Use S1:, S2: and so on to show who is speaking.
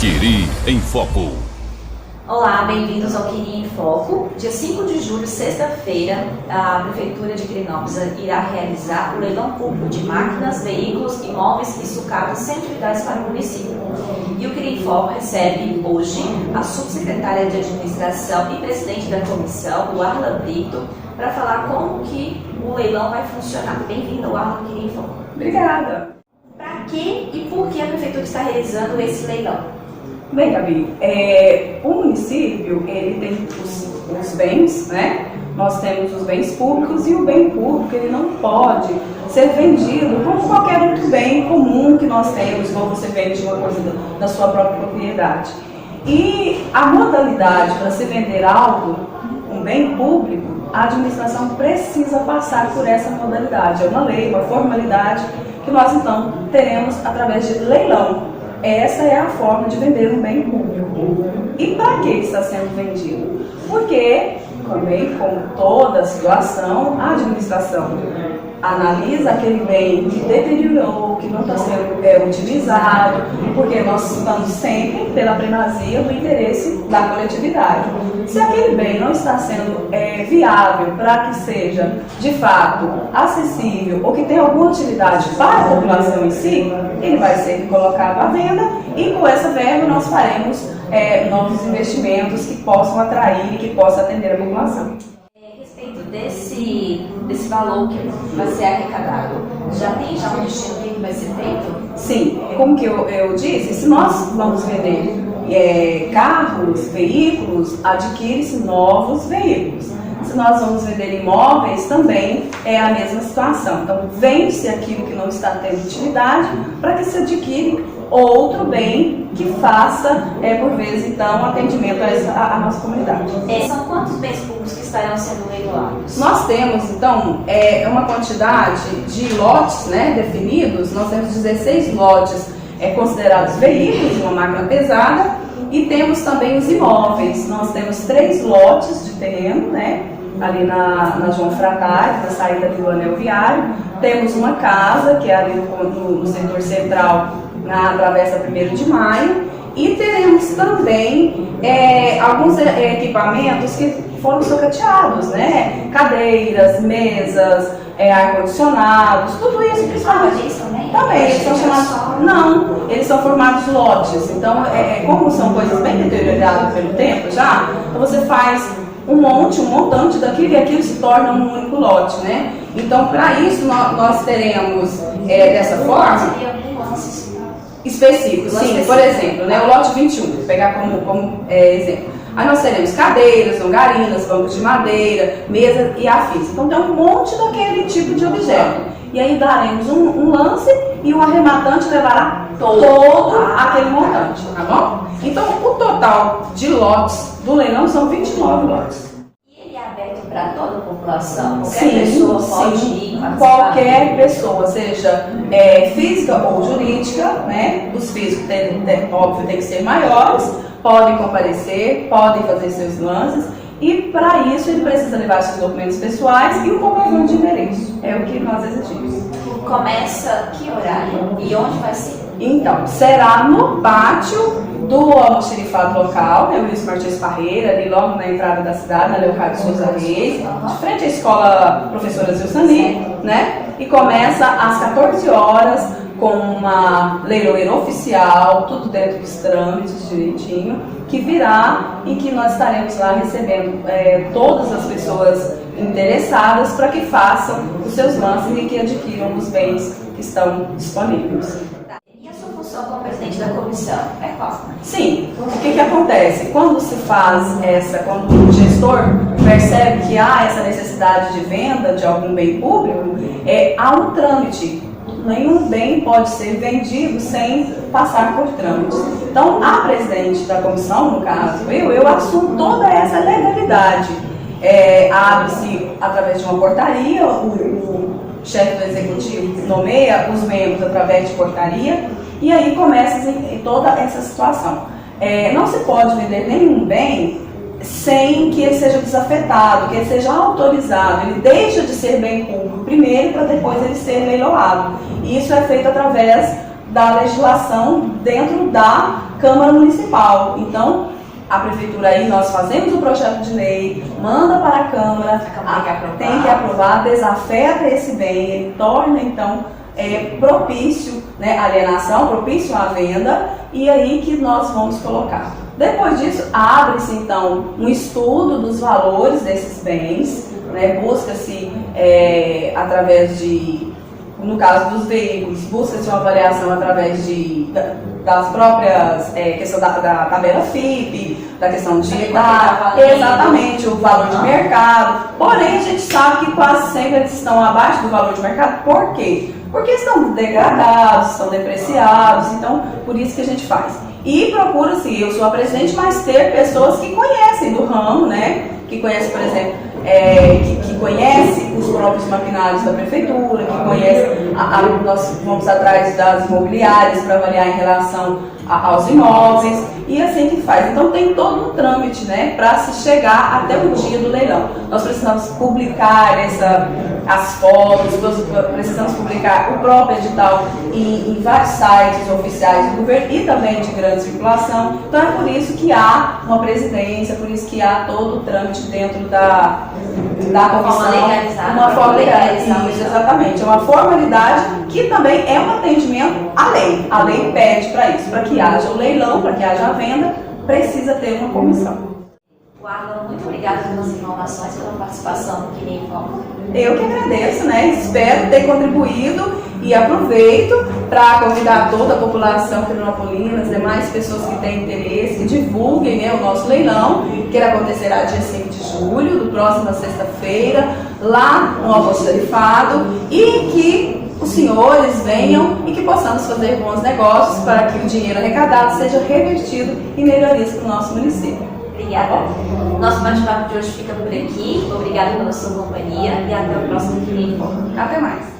S1: Quiri em Foco.
S2: Olá, bem-vindos ao Quiri em Foco. Dia 5 de julho, sexta-feira, a Prefeitura de Quirinópolis irá realizar o leilão público de máquinas, veículos, imóveis e sucatas sem utilidades para o município. E o Quiri em Foco recebe hoje a Subsecretária de Administração e Presidente da Comissão, o Warlla Britto, para falar como que o leilão vai funcionar. Bem-vinda, Warlla, ao Quiri em Foco.
S3: Obrigada.
S2: Para que e por que a Prefeitura está realizando esse leilão?
S3: Bem, Gabi, o município ele tem os bens, né? Nós temos os bens públicos e o bem público ele não pode ser vendido como qualquer outro bem comum que nós temos, como você vende uma coisa da sua própria propriedade. E a modalidade para se vender algo, um bem público, a administração precisa passar por essa modalidade. É uma lei, uma formalidade que nós então teremos através de leilão. Essa é a forma de vender um bem público. E para que está sendo vendido? Porque, também, como toda situação, a administração analisa aquele bem que deteriorou, que não está sendo utilizado, porque nós estamos sempre pela primazia do interesse da coletividade. Se aquele bem não está sendo viável para que seja, de fato, acessível ou que tenha alguma utilidade para a população em si, ele vai ser colocado à venda e com essa verba nós faremos novos investimentos que possam atrair e que possam atender a população.
S2: A respeito desse valor que vai ser arrecadado, já tem um destino que vai ser feito?
S3: Sim, como que eu disse, se nós vamos vender carros, veículos, adquire-se novos veículos. Se nós vamos vender imóveis, também é a mesma situação. Então, vende-se aquilo que não está tendo utilidade para que se adquire outro bem que faça, por vezes, então, atendimento à nossa comunidade.
S2: São quantos bens públicos que estarão sendo leiloados?
S3: Nós temos, então, uma quantidade de lotes, né, definidos. Nós temos 16 lotes considerados veículos de uma máquina pesada e temos também os imóveis. Nós temos 3 lotes de terreno, né, ali na João Frattari, na saída ali do anel viário. Temos uma casa, que é ali no setor central, na Travessa 1º de Maio, e teremos também alguns equipamentos que foram socateados, né? Cadeiras, mesas, ar-condicionados, tudo isso principalmente. Também, eles são chamados. Não, eles são formados lotes. Então, como são coisas bem deterioradas pelo tempo já, então você faz um montante daquilo e aquilo se torna um único lote, né? Então, para isso, nós teremos dessa forma específico. Sim, por exemplo, né, o lote 21, vou pegar como exemplo. Aí nós teremos cadeiras, longarinas, bancos de madeira, mesa e afins. Então tem um monte daquele tipo de objeto. E aí daremos um lance e o arrematante levará todo aquele montante, tá bom? Então o total de lotes do leilão são 29 lotes.
S2: E ele é aberto para toda a população? Qualquer pessoa pode ir participar?
S3: Qualquer pessoa, seja física ou jurídica, né? Os físicos, óbvio, tem que ser maiores, podem comparecer, podem fazer seus lances. E para isso ele precisa levar seus documentos pessoais e um comprovante de endereço. É o que nós exigimos.
S2: Começa que horário e onde vai ser?
S3: Então, será no pátio do almoxarifado local, né, Luiz Martins Parreira, ali logo na entrada da cidade, na Leocádio Souza Reis, de frente à escola Professora Zilsani, né? E começa às 14 horas com uma leiloeira oficial, tudo dentro dos trâmites direitinho, que virá e que nós estaremos lá recebendo todas as pessoas interessadas para que façam os seus lances e que adquiram os bens que estão disponíveis.
S2: E a sua função como presidente da comissão é qual?
S3: Sim, o que acontece? Quando se faz quando o gestor percebe que há essa necessidade de venda de algum bem público, há um trâmite. Nenhum bem pode ser vendido sem passar por trâmites. Então, a presidente da comissão, no caso, eu assumo toda essa legalidade. Abre-se através de uma portaria, o chefe do executivo nomeia os membros através de portaria, e aí começa toda essa situação. Não se pode vender nenhum bem sem que ele seja desafetado, que ele seja autorizado. Ele deixa de ser bem público primeiro para depois ele ser leiloado. E isso é feito através da legislação dentro da Câmara Municipal. Então, a Prefeitura aí, nós fazemos o projeto de lei, manda para a Câmara, tem que aprovar, desafeta esse bem, ele torna então propício, né, alienação, propício à venda, e aí que nós vamos colocar. Depois disso, abre-se então um estudo dos valores desses bens, né, busca-se através de, no caso dos veículos, busca-se uma avaliação através das próprias, questão da tabela FIPE, da questão de exatamente o valor de mercado. Porém, a gente sabe que quase sempre eles estão abaixo do valor de mercado. Por quê? Porque estão degradados, estão depreciados, então por isso que a gente faz. E procura-se, eu sou a presidente, mas ter pessoas que conhecem do ramo, né? Que conhecem, por exemplo, que conhece os próprios maquinários da prefeitura, que conhece, nós vamos atrás das imobiliárias para avaliar em relação aos imóveis, e assim que faz. Então tem todo um trâmite, né, para se chegar até o dia do leilão. Nós precisamos publicar as fotos, precisamos publicar o próprio edital em vários sites oficiais do governo e também de grande circulação. Então é por isso que há uma presidência, por isso que há todo o trâmite dentro da comissão. Uma forma legalizada. Isso, exatamente. É uma formalidade que também é um atendimento à lei. A lei pede para isso, para que haja o leilão, para que haja a venda, precisa ter uma comissão.
S2: Warlla, muito obrigada pelas informações, pela participação no Quiri em Foco.
S3: Eu que agradeço, né? Espero ter contribuído e aproveito para convidar toda a população quirinopolina, as demais pessoas que têm interesse, que divulguem, né, o nosso leilão, que ele acontecerá dia 5 de julho, do próxima sexta-feira, lá no almoxarifado, e que os senhores venham e que possamos fazer bons negócios para que o dinheiro arrecadado seja revertido em melhorias para o nosso município.
S2: Obrigada. Nosso bate-papo de hoje fica por aqui. Obrigada pela sua companhia e até o próximo Quiri em Foco.
S3: Até mais.